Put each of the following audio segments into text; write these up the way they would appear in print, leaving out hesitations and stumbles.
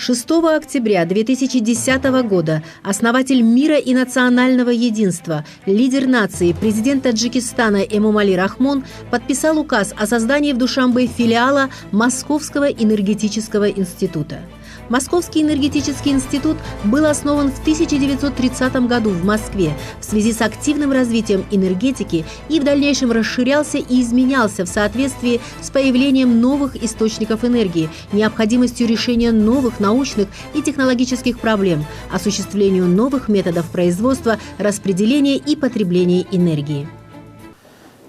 6 октября 2010 года основатель мира и национального единства, лидер нации, президент Таджикистана Эмомали Рахмон подписал указ о создании в Душанбе филиала Московского энергетического института. Московский энергетический институт был основан в 1930 году в Москве в связи с активным развитием энергетики и в дальнейшем расширялся и изменялся в соответствии с появлением новых источников энергии, необходимостью решения новых научных и технологических проблем, осуществлению новых методов производства, распределения и потребления энергии.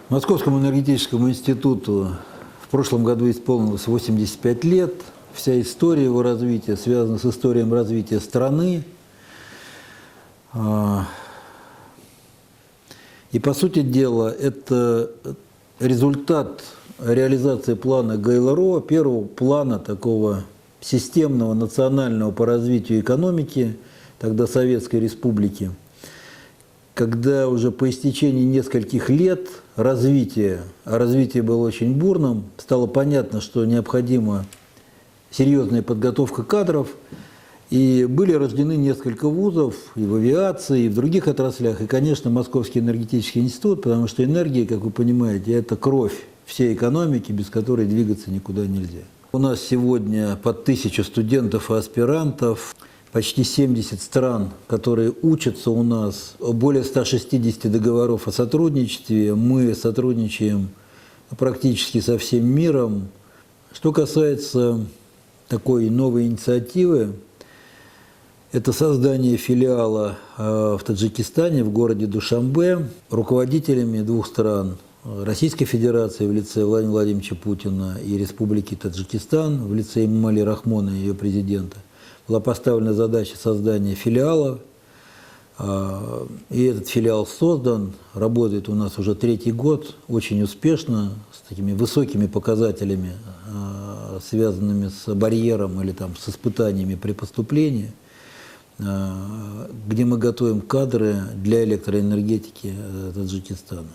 Московскому энергетическому институту в прошлом году исполнилось 85 лет. Вся история его развития связана с историей развития страны. И, по сути дела, это результат реализации плана ГЛРО, первого плана такого системного, национального по развитию экономики, тогда Советской Республики, когда уже по истечении нескольких лет развития, а развитие было очень бурным, стало понятно, что необходимо серьезная подготовка кадров, и были рождены несколько вузов и в авиации, и в других отраслях, и, конечно, Московский энергетический институт, потому что энергия, как вы понимаете, это кровь всей экономики, без которой двигаться никуда нельзя. У нас сегодня под 1000 студентов и аспирантов, почти 70 стран, которые учатся у нас, более 160 договоров о сотрудничестве, мы сотрудничаем практически со всем миром. Что касается такой новой инициативы, это создание филиала в Таджикистане, в городе Душанбе, руководителями двух стран, Российской Федерации в лице Владимира Владимировича Путина и Республики Таджикистан в лице Эмомали Рахмона, ее президента, была поставлена задача создания филиала. И этот филиал создан, работает у нас уже 3-й год, очень успешно, с такими высокими показателями, связанными с барьером или там, с испытаниями при поступлении, где мы готовим кадры для электроэнергетики Таджикистана.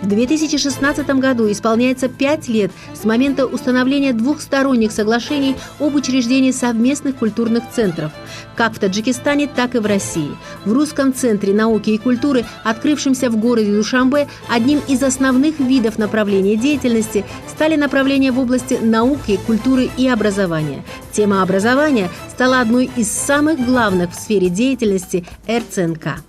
В 2016 году исполняется 5 лет с момента установления двухсторонних соглашений об учреждении совместных культурных центров, как в Таджикистане, так и в России. В Русском центре науки и культуры, открывшемся в городе Душанбе, одним из основных видов направления деятельности стали направления в области науки, культуры и образования. Тема образования стала одной из самых главных в сфере деятельности РЦНК.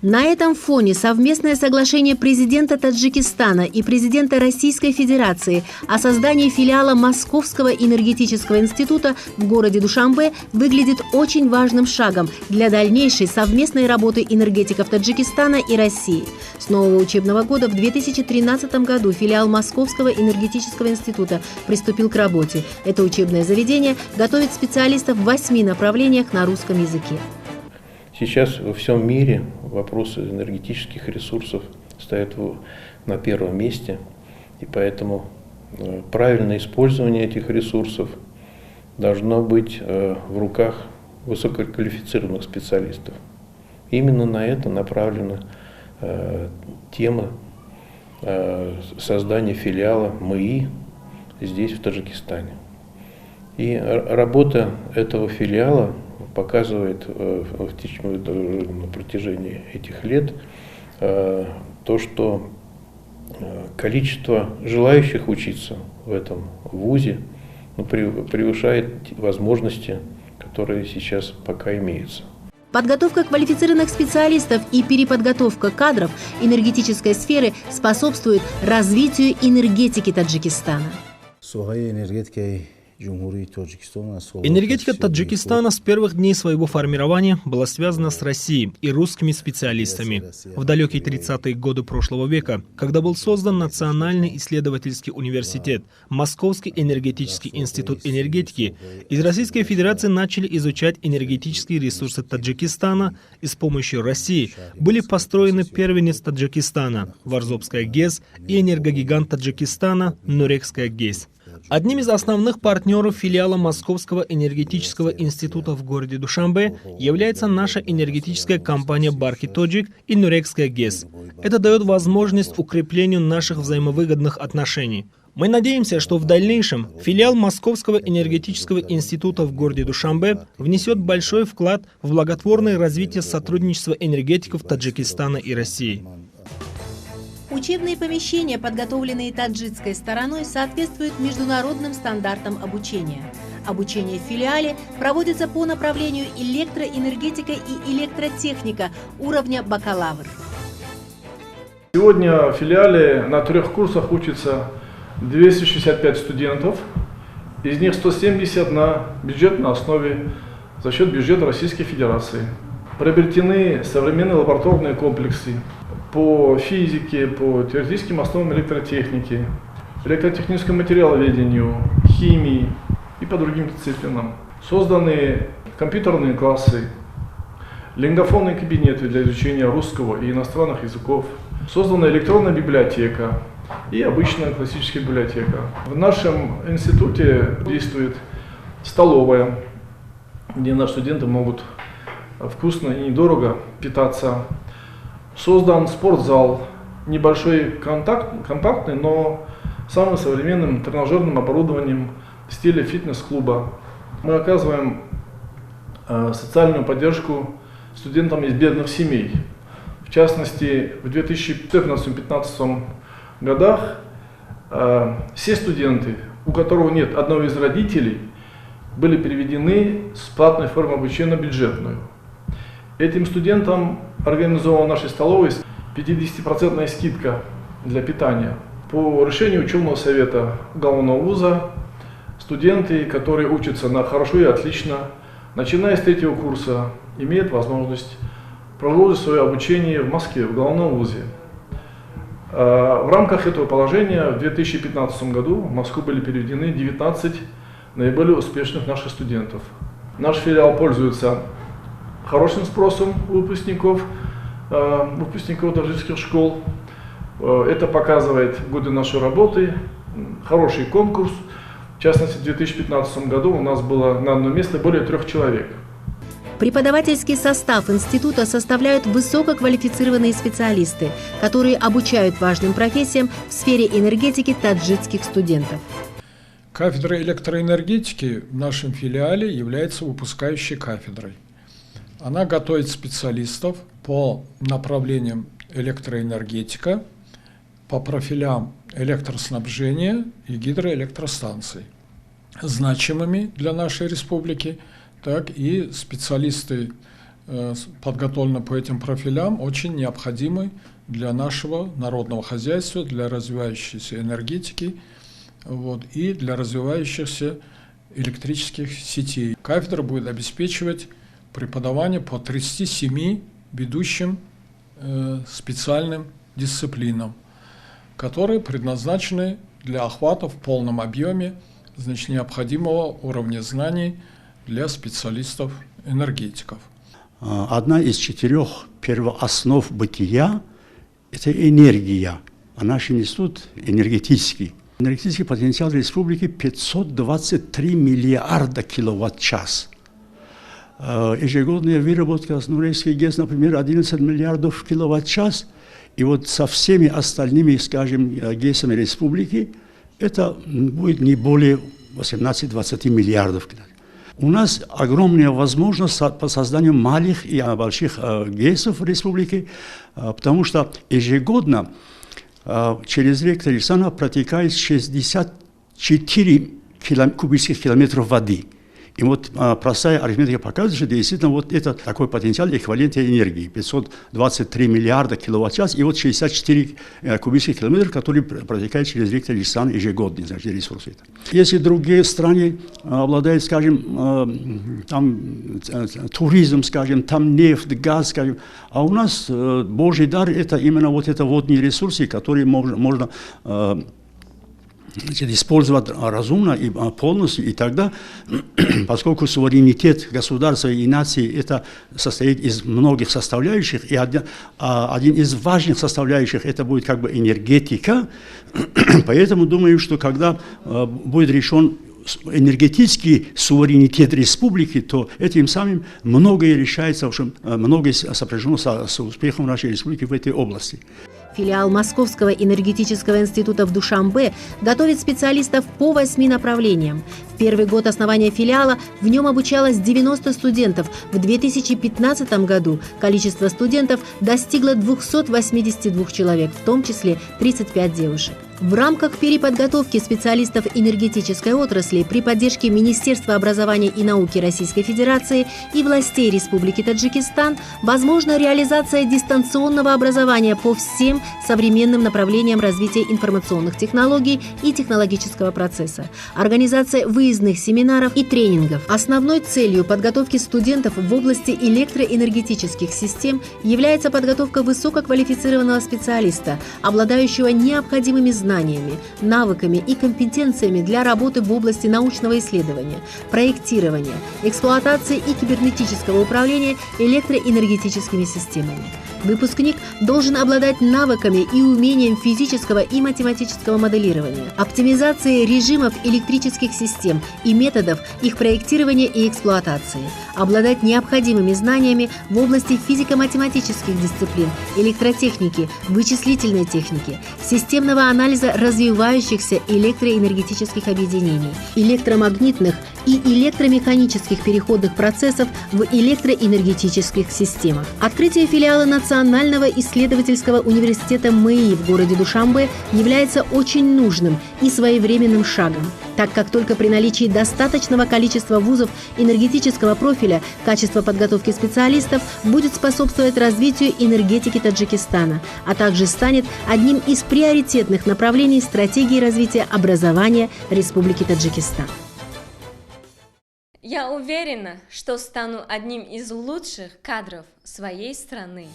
На этом фоне совместное соглашение президента Таджикистана и президента Российской Федерации о создании филиала Московского энергетического института в городе Душанбе выглядит очень важным шагом для дальнейшей совместной работы энергетиков Таджикистана и России. С нового учебного года в 2013 году филиал Московского энергетического института приступил к работе. Это учебное заведение готовит специалистов в 8 направлениях на русском языке. Сейчас во всем мире вопросы энергетических ресурсов стоят на первом месте, и поэтому правильное использование этих ресурсов должно быть в руках высококвалифицированных специалистов. Именно на это направлена тема создания филиала МИИ здесь, в Таджикистане. И работа этого филиала показывает на протяжении этих лет то, что количество желающих учиться в этом вузе превышает возможности, которые сейчас пока имеются. Подготовка квалифицированных специалистов и переподготовка кадров энергетической сферы способствует развитию энергетики Таджикистана. Энергетика Таджикистана с первых дней своего формирования была связана с Россией и русскими специалистами. В далекие 30-е годы прошлого века, когда был создан Национальный исследовательский университет, Московский энергетический институт энергетики, из Российской Федерации начали изучать энергетические ресурсы Таджикистана, и с помощью России были построены первенец Таджикистана, Варзобская ГЭС, и энергогигант Таджикистана, Нурекская ГЭС. Одним из основных партнеров филиала Московского энергетического института в городе Душанбе является наша энергетическая компания Барки Тоджик и Нурекская ГЭС. Это дает возможность укреплению наших взаимовыгодных отношений. Мы надеемся, что в дальнейшем филиал Московского энергетического института в городе Душанбе внесет большой вклад в благотворное развитие сотрудничества энергетиков Таджикистана и России. Учебные помещения, подготовленные таджикской стороной, соответствуют международным стандартам обучения. Обучение в филиале проводится по направлению электроэнергетика и электротехника уровня бакалавр. Сегодня в филиале на 3 курсах учатся 265 студентов, из них 170 на бюджетной основе за счет бюджета Российской Федерации. Приобретены современные лабораторные комплексы по физике, по теоретическим основам электротехники, электротехническому материаловедению, химии и по другим дисциплинам. Созданы компьютерные классы, лингофонные кабинеты для изучения русского и иностранных языков. Создана электронная библиотека и обычная классическая библиотека. В нашем институте действует столовая, где наши студенты могут вкусно и недорого питаться. Создан спортзал, небольшой, компактный, но самым современным тренажерным оборудованием в стиле фитнес-клуба. Мы оказываем социальную поддержку студентам из бедных семей. В частности, в 2014-2015 годах все студенты, у которых нет одного из родителей, были переведены с платной формы обучения на бюджетную. Этим студентам организована в нашей столовой 50% скидка для питания. По решению учебного совета главного вуза, студенты, которые учатся на хорошо и отлично, начиная с 3-го курса, имеют возможность продолжить свое обучение в Москве, в главном вузе. В рамках этого положения в 2015 году в Москву были переведены 19 наиболее успешных наших студентов. Наш филиал пользуется хорошим спросом у выпускников таджикских школ. Это показывает годы нашей работы, хороший конкурс. В частности, в 2015 году у нас было на одно место более 3 человек. Преподавательский состав института составляют высококвалифицированные специалисты, которые обучают важным профессиям в сфере энергетики таджикских студентов. Кафедра электроэнергетики в нашем филиале является выпускающей кафедрой. Она готовит специалистов по направлениям электроэнергетика, по профилям электроснабжения и гидроэлектростанций. Значимыми для нашей республики, так и специалисты, подготовленные по этим профилям, очень необходимы для нашего народного хозяйства, для развивающейся энергетики и для развивающихся электрических сетей. Кафедра будет обеспечивать преподавание по 37 ведущим специальным дисциплинам, которые предназначены для охвата в полном объеме необходимого уровня знаний для специалистов-энергетиков. Одна из 4 первооснов бытия – это энергия, а наш институт энергетический. Энергетический потенциал республики 523 миллиарда киловатт-час. Ежегодная выработка Нурейской ГЭС, например, 11 миллиардов киловатт-час. И вот со всеми остальными, скажем, ГЭСами республики, это будет не более 18-20 миллиардов. У нас огромная возможность по созданию малых и больших ГЭСов в республике, потому что ежегодно через реку Таджикистана протекает 64 кубических километров воды. И вот простая арифметика показывает, что действительно вот это такой потенциал эквивалента энергии. 523 миллиарда киловатт-час и вот 64 кубических километров, которые протекают через реку Таджикистан ежегодно, значит, ресурсы. Если другие страны обладают, скажем, там туризм, скажем, там нефть, газ, скажем, а у нас Божий дар – это именно вот это водные ресурсы, которые можно использовать разумно и полностью, и тогда, поскольку суверенитет государства и нации это состоит из многих составляющих, и один из важных составляющих это будет как бы энергетика, поэтому думаю, что когда будет решен энергетический суверенитет республики, то этим самым многое решается, многое сопряжено с успехом нашей республики в этой области. Филиал Московского энергетического института в Душанбе готовит специалистов по 8 направлениям. В первый год основания филиала в нем обучалось 90 студентов. В 2015 году количество студентов достигло 282 человек, в том числе 35 девушек. В рамках переподготовки специалистов энергетической отрасли при поддержке Министерства образования и науки Российской Федерации и властей Республики Таджикистан возможна реализация дистанционного образования по всем современным направлениям развития информационных технологий и технологического процесса, организация выездных семинаров и тренингов. Основной целью подготовки студентов в области электроэнергетических систем является подготовка высококвалифицированного специалиста, обладающего необходимыми знаниями, навыками и компетенциями для работы в области научного исследования, проектирования, эксплуатации и кибернетического управления электроэнергетическими системами. Выпускник должен обладать навыками и умением физического и математического моделирования, оптимизации режимов электрических систем и методов их проектирования и эксплуатации, обладать необходимыми знаниями в области физико-математических дисциплин, электротехники, вычислительной техники, системного анализа развивающихся электроэнергетических объединений, электромагнитных и электромеханических переходных процессов в электроэнергетических системах. Открытие филиала Национального исследовательского университета МЭИ в городе Душанбе является очень нужным и своевременным шагом, так как только при наличии достаточного количества вузов энергетического профиля качество подготовки специалистов будет способствовать развитию энергетики Таджикистана, а также станет одним из приоритетных направлений стратегии развития образования Республики Таджикистан. Я уверена, что стану одним из лучших кадров своей страны.